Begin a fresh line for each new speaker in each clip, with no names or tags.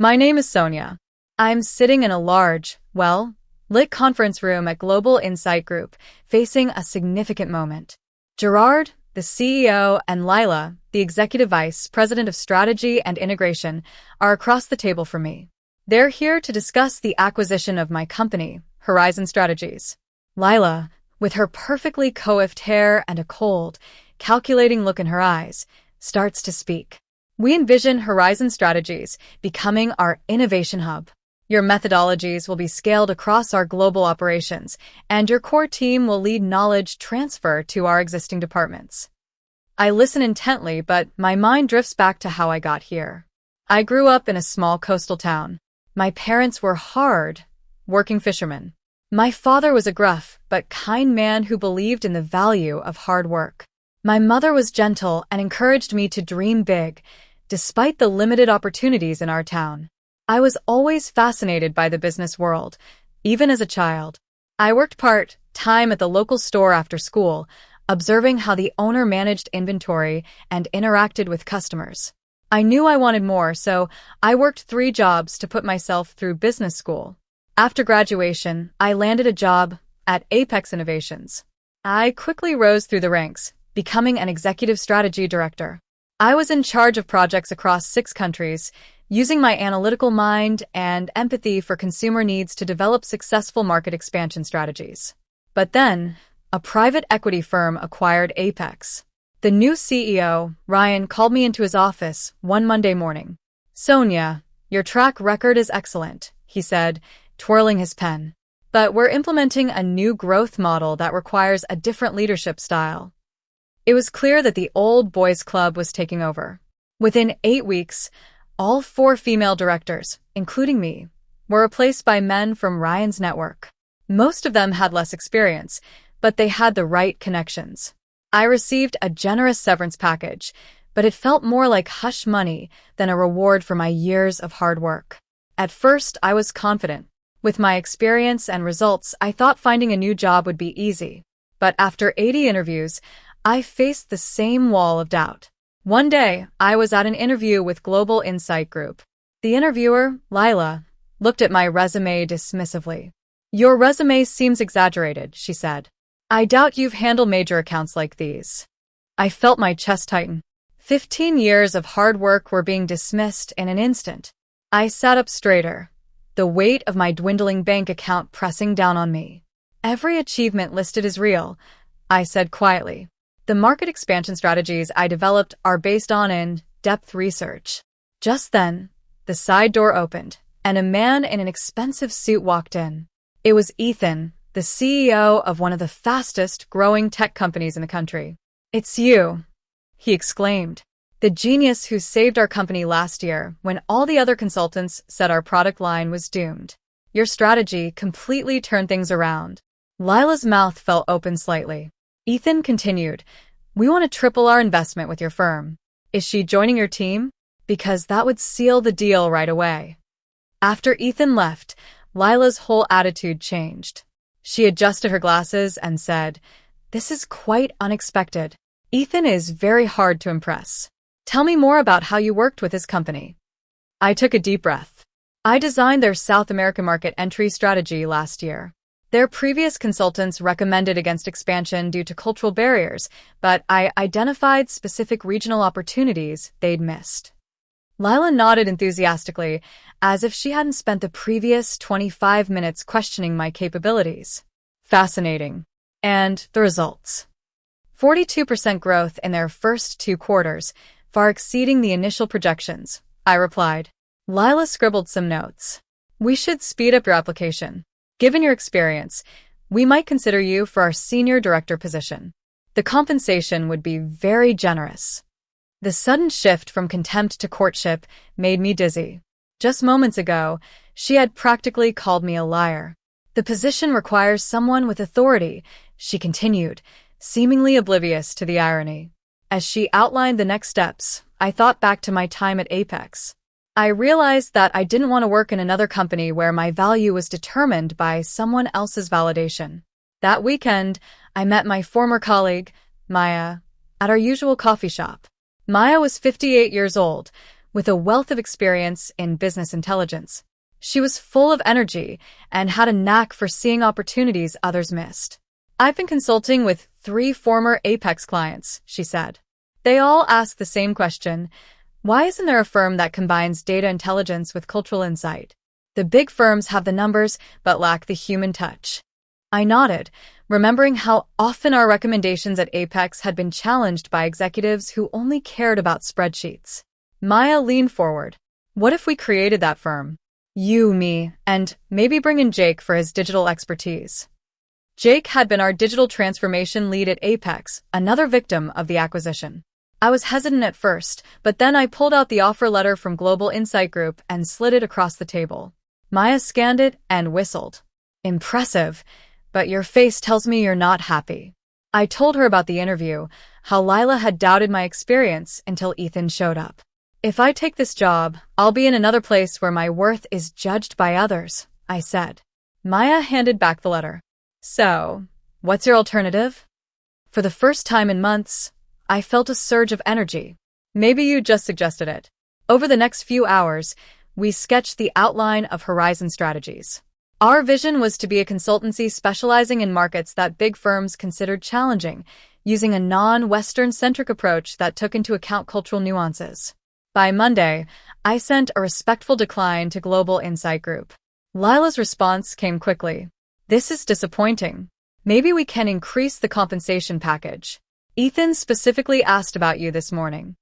My name is Sonia. I'm sitting in a large, lit conference room at Global Insight Group, facing a significant moment. Gerard, the CEO, and Lila, the Executive Vice President of Strategy and Integration, are across the table from me. They're here to discuss the acquisition of my company, Horizon Strategies. Lila, with her perfectly coiffed hair and a cold, calculating look in her eyes, starts to speak. We envision Horizon Strategies becoming our innovation hub. Your methodologies will be scaled across our global operations, and your core team will lead knowledge transfer to our existing departments. I listen intently, but my mind drifts back to how I got here. I grew up in a small coastal town. My parents were hard-working fishermen. My father was a gruff but kind man who believed in the value of hard work. My mother was gentle and encouraged me to dream big, despite the limited opportunities in our town. I was always fascinated by the business world, even as a child. I worked part-time at the local store after school, observing how the owner managed inventory and interacted with customers. I knew I wanted more, so I worked 3 jobs to put myself through business school. After graduation, I landed a job at Apex Innovations. I quickly rose through the ranks, becoming an executive strategy director. I was in charge of projects across 6 countries, using my analytical mind and empathy for consumer needs to develop successful market expansion strategies. But then, a private equity firm acquired Apex. The new CEO, Ryan, called me into his office one Monday morning. "Sonia, your track record is excellent," he said, twirling his pen. "But we're implementing a new growth model that requires a different leadership style." It was clear that the old boys club was taking over. Within 8 weeks, all 4 female directors, including me, were replaced by men from Ryan's network. Most of them had less experience, but they had the right connections. I received a generous severance package, but it felt more like hush money than a reward for my years of hard work. At first, I was confident. With my experience and results, I thought finding a new job would be easy. But after 80 interviews, I faced the same wall of doubt. One day, I was at an interview with Global Insight Group. The interviewer, Lila, looked at my resume dismissively. "Your resume seems exaggerated," she said. "I doubt you've handled major accounts like these." I felt my chest tighten. 15 years of hard work were being dismissed in an instant. I sat up straighter, the weight of my dwindling bank account pressing down on me. "Every achievement listed is real," I said quietly. "The market expansion strategies I developed are based on in-depth research." Just then, the side door opened, and a man in an expensive suit walked in. It was Ethan, the CEO of one of the fastest-growing tech companies in the country. "It's you," he exclaimed. "The genius who saved our company last year when all the other consultants said our product line was doomed. Your strategy completely turned things around." Lila's mouth fell open slightly. Ethan continued, "We want to triple our investment with your firm. Is she joining your team? Because that would seal the deal right away." After Ethan left, Lila's whole attitude changed. She adjusted her glasses and said, "This is quite unexpected. Ethan is very hard to impress. Tell me more about how you worked with his company." I took a deep breath. "I designed their South American market entry strategy last year. Their previous consultants recommended against expansion due to cultural barriers, but I identified specific regional opportunities they'd missed." Lila nodded enthusiastically, as if she hadn't spent the previous 25 minutes questioning my capabilities. "Fascinating. And the results?" 42% growth in their first 2 quarters, far exceeding the initial projections, I replied. Lila scribbled some notes. "We should speed up your application. Given your experience, we might consider you for our senior director position. The compensation would be very generous." The sudden shift from contempt to courtship made me dizzy. Just moments ago, she had practically called me a liar. "The position requires someone with authority," she continued, seemingly oblivious to the irony. As she outlined the next steps, I thought back to my time at Apex. I realized that I didn't want to work in another company where my value was determined by someone else's validation. That weekend, I met my former colleague, Maya, at our usual coffee shop. Maya was 58 years old, with a wealth of experience in business intelligence. She was full of energy and had a knack for seeing opportunities others missed. "I've been consulting with 3 former Apex clients," she said. They all ask the same question: why isn't there a firm that combines data intelligence with cultural insight? The big firms have the numbers but lack the human touch. I nodded, remembering how often our recommendations at Apex had been challenged by executives who only cared about spreadsheets. Maya leaned forward. "What if we created that firm? You, me, and maybe bring in Jake for his digital expertise." Jake had been our digital transformation lead at Apex, another victim of the acquisition. I was hesitant at first, but then I pulled out the offer letter from Global Insight Group and slid it across the table. Maya scanned it and whistled. "Impressive, but your face tells me you're not happy." I told her about the interview, how Lila had doubted my experience until Ethan showed up. "If I take this job, I'll be in another place where my worth is judged by others," I said. Maya handed back the letter. "So, what's your alternative?" For the first time in months, I felt a surge of energy. "Maybe you just suggested it." Over the next few hours, we sketched the outline of Horizon Strategies. Our vision was to be a consultancy specializing in markets that big firms considered challenging, using a non-Western-centric approach that took into account cultural nuances. By Monday, I sent a respectful decline to Global Insight Group. Lila's response came quickly. "This is disappointing. Maybe we can increase the compensation package. Ethan specifically asked about you this morning."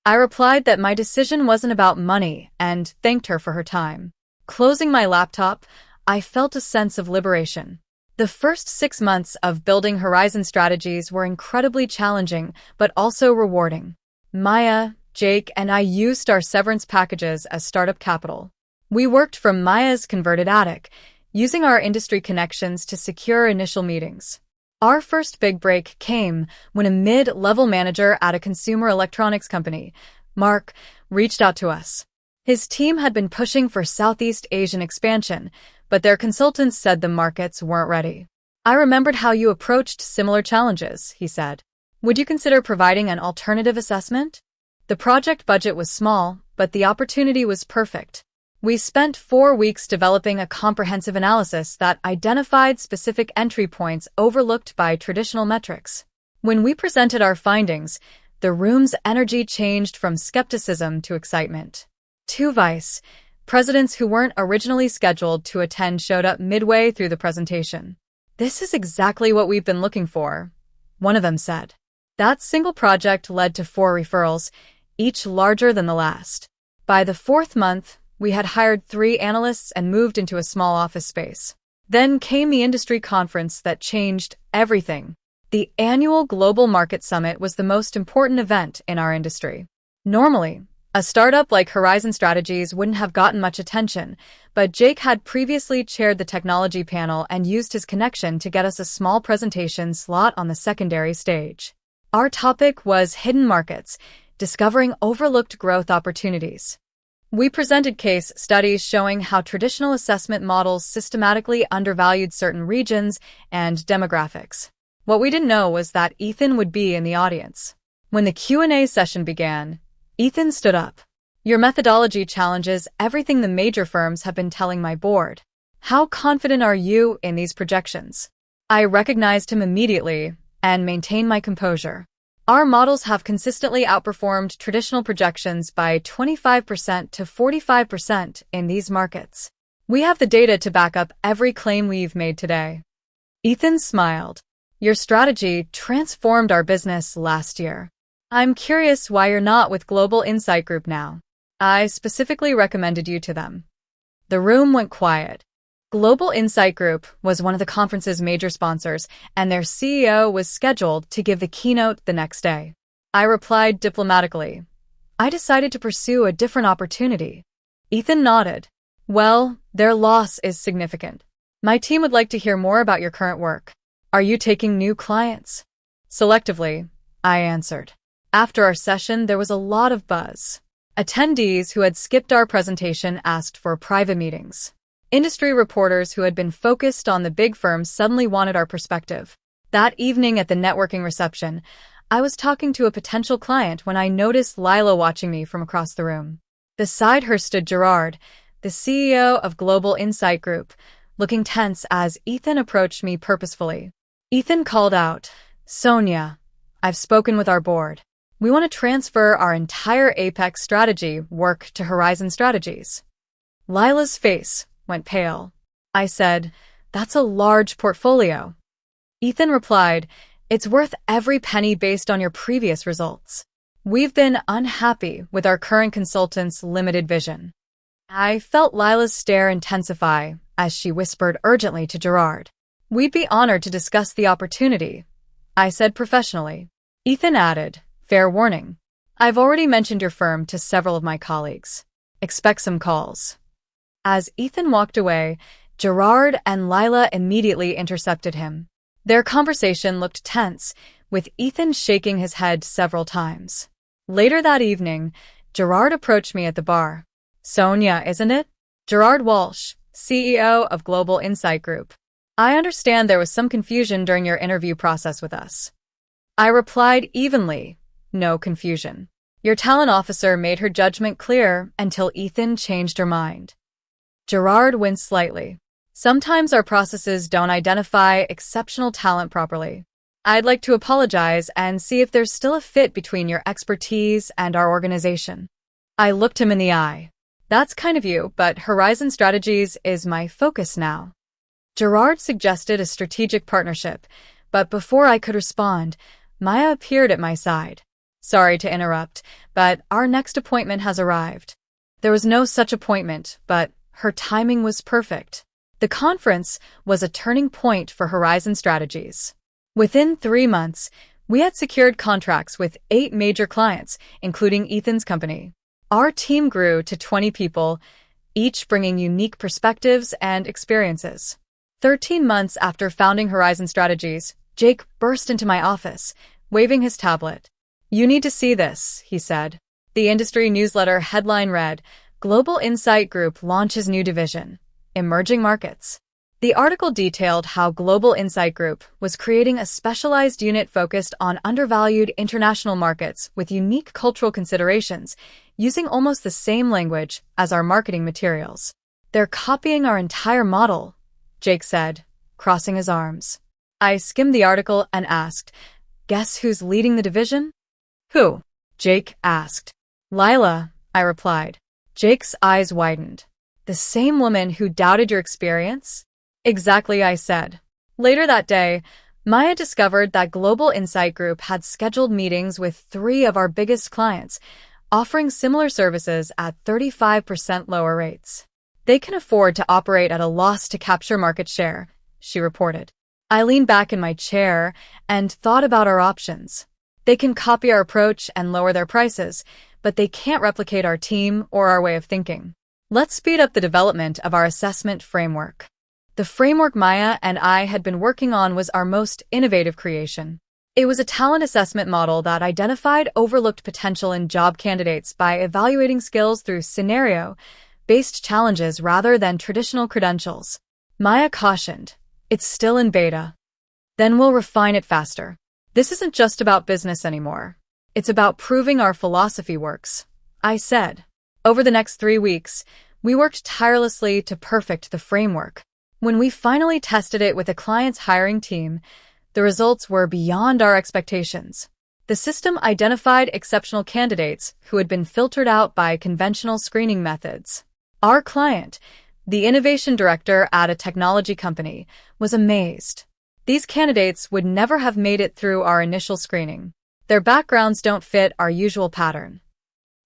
I replied that my decision wasn't about money and thanked her for her time. Closing my laptop, I felt a sense of liberation. The first 6 months of building Horizon Strategies were incredibly challenging, but also rewarding. Maya, Jake, and I used our severance packages as startup capital. We worked from Maya's converted attic, using our industry connections to secure initial meetings. Our first big break came when a mid-level manager at a consumer electronics company, Mark, reached out to us. His team had been pushing for Southeast Asian expansion, but their consultants said the markets weren't ready. "I remembered how you approached similar challenges," he said. "Would you consider providing an alternative assessment?" The project budget was small, but the opportunity was perfect. We spent 4 weeks developing a comprehensive analysis that identified specific entry points overlooked by traditional metrics. When we presented our findings, the room's energy changed from skepticism to excitement. 2 vice presidents who weren't originally scheduled to attend showed up midway through the presentation. "This is exactly what we've been looking for," one of them said. That single project led to 4 referrals, each larger than the last. By the 4th month, we had hired 3 analysts and moved into a small office space. Then came the industry conference that changed everything. The annual Global Market Summit was the most important event in our industry. Normally, a startup like Horizon Strategies wouldn't have gotten much attention, but Jake had previously chaired the technology panel and used his connection to get us a small presentation slot on the secondary stage. Our topic was hidden markets, discovering overlooked growth opportunities. We presented case studies showing how traditional assessment models systematically undervalued certain regions and demographics. What we didn't know was that Ethan would be in the audience. When the Q&A session began, Ethan stood up. "Your methodology challenges everything the major firms have been telling my board. How confident are you in these projections?" I recognized him immediately and maintained my composure. "Our models have consistently outperformed traditional projections by 25% to 45% in these markets. We have the data to back up every claim we've made today." Ethan smiled. "Your strategy transformed our business last year. I'm curious why you're not with Global Insight Group now. I specifically recommended you to them." The room went quiet. Global Insight Group was one of the conference's major sponsors, and their CEO was scheduled to give the keynote the next day. I replied diplomatically, "I decided to pursue a different opportunity." Ethan nodded. "Well, their loss is significant. My team would like to hear more about your current work. Are you taking new clients?" "Selectively," I answered. After our session, there was a lot of buzz. Attendees who had skipped our presentation asked for private meetings. Industry reporters who had been focused on the big firms suddenly wanted our perspective. That evening at the networking reception, I was talking to a potential client when I noticed Lila watching me from across the room. Beside her stood Gerard, the CEO of Global Insight Group, looking tense as Ethan approached me purposefully. Ethan called out, "Sonia, I've spoken with our board. We want to transfer our entire Apex strategy work to Horizon Strategies." Lila's face went pale. I said, "That's a large portfolio." Ethan replied, "It's worth every penny based on your previous results. We've been unhappy with our current consultant's limited vision." I felt Lila's stare intensify as she whispered urgently to Gerard. "We'd be honored to discuss the opportunity," I said professionally. Ethan added, "Fair warning. I've already mentioned your firm to several of my colleagues. Expect some calls." As Ethan walked away, Gerard and Lila immediately intercepted him. Their conversation looked tense, with Ethan shaking his head several times. Later that evening, Gerard approached me at the bar. "Sonia, isn't it? Gerard Walsh, CEO of Global Insight Group. I understand there was some confusion during your interview process with us." I replied evenly, "No confusion. Your talent officer made her judgment clear until Ethan changed her mind." Gerard winced slightly. "Sometimes our processes don't identify exceptional talent properly. I'd like to apologize and see if there's still a fit between your expertise and our organization." I looked him in the eye. "That's kind of you, but Horizon Strategies is my focus now." Gerard suggested a strategic partnership, but before I could respond, Maya appeared at my side. "Sorry to interrupt, but our next appointment has arrived." There was no such appointment, but her timing was perfect. The conference was a turning point for Horizon Strategies. Within 3 months, we had secured contracts with 8 major clients, including Ethan's company. Our team grew to 20 people, each bringing unique perspectives and experiences. 13 months after founding Horizon Strategies, Jake burst into my office, waving his tablet. "You need to see this," he said. The industry newsletter headline read, "Global Insight Group launches new division, Emerging Markets." The article detailed how Global Insight Group was creating a specialized unit focused on undervalued international markets with unique cultural considerations, using almost the same language as our marketing materials. "They're copying our entire model," Jake said, crossing his arms. I skimmed the article and asked, "Guess who's leading the division?" "Who?" Jake asked. "Lila," I replied. Jake's eyes widened. "The same woman who doubted your experience?" "Exactly," I said. Later that day, Maya discovered that Global Insight Group had scheduled meetings with 3 of our biggest clients, offering similar services at 35% lower rates. "They can afford to operate at a loss to capture market share," she reported. I leaned back in my chair and thought about our options. They can copy our approach and lower their prices, but they can't replicate our team or our way of thinking. Let's speed up the development of our assessment framework. The framework Maya and I had been working on was our most innovative creation. It was a talent assessment model that identified overlooked potential in job candidates by evaluating skills through scenario-based challenges rather than traditional credentials. Maya cautioned, "It's still in beta. Then we'll refine it faster. This isn't just about business anymore. It's about proving our philosophy works," I said. Over the next 3 weeks, we worked tirelessly to perfect the framework. When we finally tested it with a client's hiring team, the results were beyond our expectations. The system identified exceptional candidates who had been filtered out by conventional screening methods. Our client, the innovation director at a technology company, was amazed. These candidates would never have made it through our initial screening. Their backgrounds don't fit our usual pattern.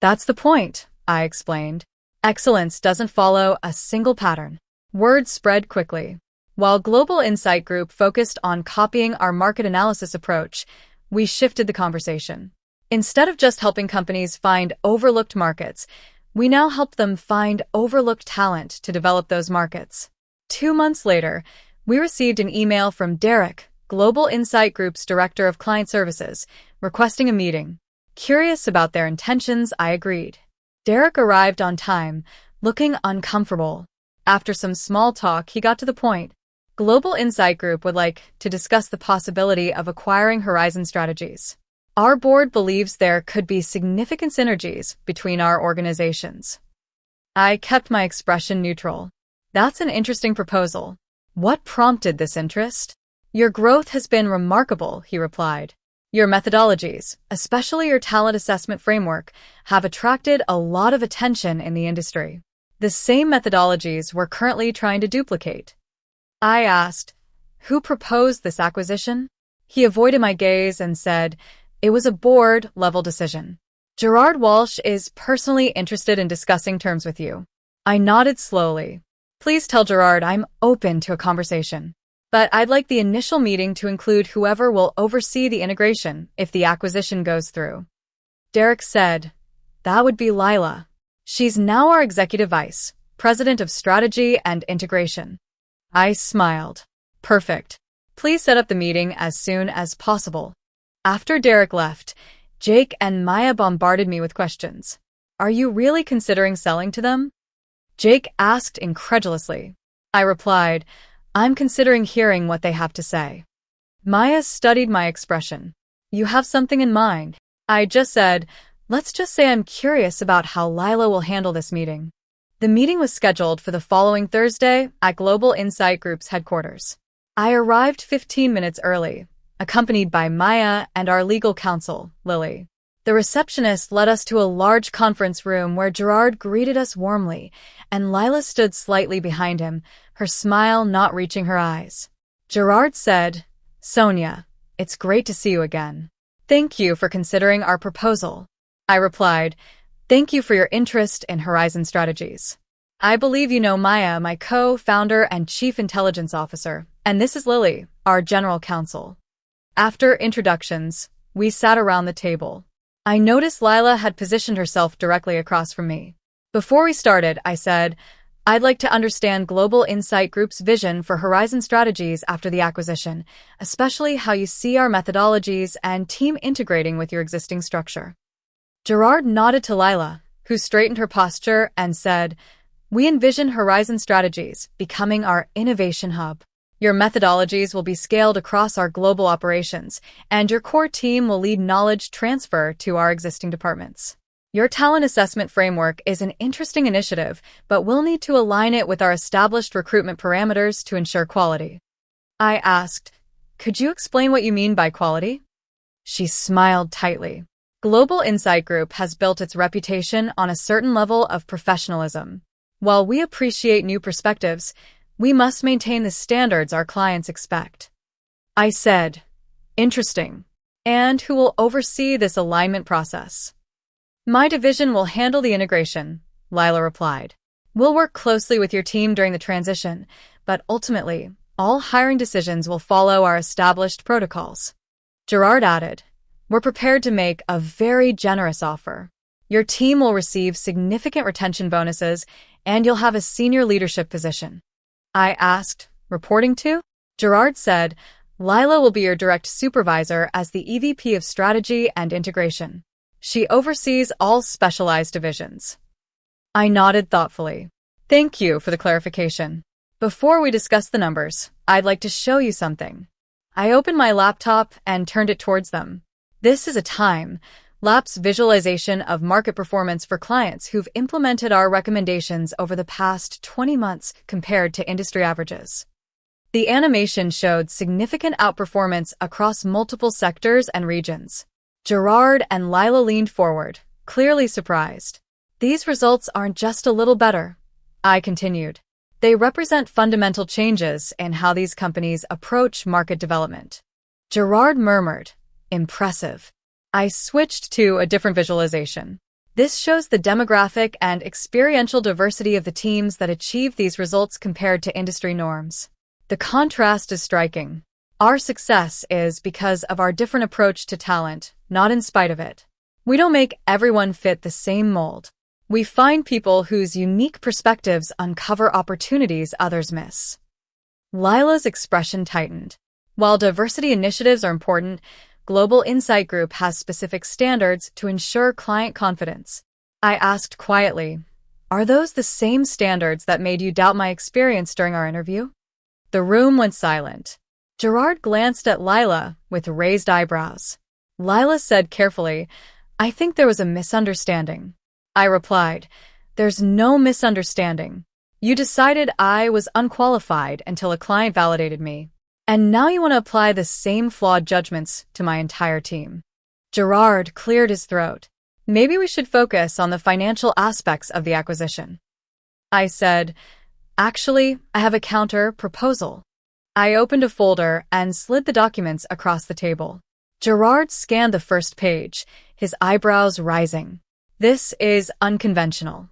"That's the point," I explained. "Excellence doesn't follow a single pattern." Word spread quickly. While Global Insight Group focused on copying our market analysis approach, we shifted the conversation. Instead of just helping companies find overlooked markets, we now help them find overlooked talent to develop those markets. 2 months later, we received an email from Derek, Global Insight Group's Director of Client Services, requesting a meeting. Curious about their intentions, I agreed. Derek arrived on time, looking uncomfortable. After some small talk, he got to the point. Global Insight Group would like to discuss the possibility of acquiring Horizon Strategies. Our board believes there could be significant synergies between our organizations. I kept my expression neutral. That's an interesting proposal. What prompted this interest? Your growth has been remarkable, he replied. Your methodologies, especially your talent assessment framework, have attracted a lot of attention in the industry. The same methodologies we're currently trying to duplicate. I asked, who proposed this acquisition? He avoided my gaze and said, it was a board-level decision. Gerard Walsh is personally interested in discussing terms with you. I nodded slowly. Please tell Gerard I'm open to a conversation. But I'd like the initial meeting to include whoever will oversee the integration if the acquisition goes through. Derek said, that would be Lila. She's now our Executive Vice President of Strategy and Integration. I smiled. Perfect. Please set up the meeting as soon as possible. After Derek left, Jake and Maya bombarded me with questions. Are you really considering selling to them? Jake asked incredulously. I replied, I'm considering hearing what they have to say. Maya studied my expression. You have something in mind? I just said, let's just say I'm curious about how Lila will handle this meeting. The meeting was scheduled for the following Thursday at Global Insight Group's headquarters. I arrived 15 minutes early, accompanied by Maya and our legal counsel, Lily. The receptionist led us to a large conference room where Gerard greeted us warmly, and Lila stood slightly behind him, her smile not reaching her eyes. Gerard said, Sonia, it's great to see you again. Thank you for considering our proposal. I replied, thank you for your interest in Horizon Strategies. I believe you know Maya, my co-founder and chief intelligence officer, and this is Lily, our general counsel. After introductions, we sat around the table. I noticed Lila had positioned herself directly across from me. Before we started, I said, I'd like to understand Global Insight Group's vision for Horizon Strategies after the acquisition, especially how you see our methodologies and team integrating with your existing structure. Gerard nodded to Lila, who straightened her posture and said, we envision Horizon Strategies becoming our innovation hub. Your methodologies will be scaled across our global operations, and your core team will lead knowledge transfer to our existing departments. Your talent assessment framework is an interesting initiative, but we'll need to align it with our established recruitment parameters to ensure quality. I asked, could you explain what you mean by quality? She smiled tightly. Global Insight Group has built its reputation on a certain level of professionalism. While we appreciate new perspectives, we must maintain the standards our clients expect. I said, interesting. And who will oversee this alignment process? My division will handle the integration, Lila replied. We'll work closely with your team during the transition, but ultimately, all hiring decisions will follow our established protocols. Gerard added, we're prepared to make a very generous offer. Your team will receive significant retention bonuses, and you'll have a senior leadership position. I asked, reporting to? Gerard said, Lila will be your direct supervisor as the EVP of Strategy and Integration. She oversees all specialized divisions. I nodded thoughtfully. Thank you for the clarification. Before we discuss the numbers, I'd like to show you something. I opened my laptop and turned it towards them. This is a time-lapse visualization of market performance for clients who've implemented our recommendations over the past 20 months compared to industry averages. The animation showed significant outperformance across multiple sectors and regions. Gerard and Lila leaned forward, clearly surprised. These results aren't just a little better, I continued. They represent fundamental changes in how these companies approach market development. Gerard murmured, impressive. I switched to a different visualization. This shows the demographic and experiential diversity of the teams that achieve these results compared to industry norms. The contrast is striking. Our success is because of our different approach to talent, not in spite of it. We don't make everyone fit the same mold. We find people whose unique perspectives uncover opportunities others miss. Lila's expression tightened. While diversity initiatives are important, Global Insight Group has specific standards to ensure client confidence. I asked quietly, are those the same standards that made you doubt my experience during our interview? The room went silent. Gerard glanced at Lila with raised eyebrows. Lila said carefully, "I think there was a misunderstanding." I replied, "There's no misunderstanding. You decided I was unqualified until a client validated me. And now you want to apply the same flawed judgments to my entire team." Gerard cleared his throat. "Maybe we should focus on the financial aspects of the acquisition." I said, "Actually, I have a counter-proposal." I opened a folder and slid the documents across the table. Gerard scanned the first page, his eyebrows rising. "This is unconventional."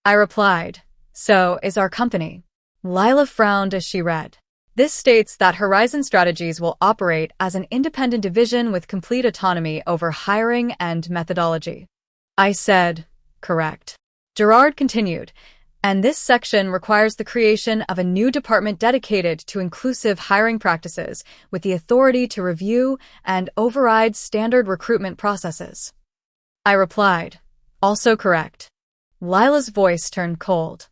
I replied, "So is our company." Lila frowned as she read. "This states that Horizon Strategies will operate as an independent division with complete autonomy over hiring and methodology." I said, "Correct." Gerard continued, "And this section requires the creation of a new department dedicated to inclusive hiring practices with the authority to review and override standard recruitment processes." I replied, "Also correct." Lila's voice turned cold.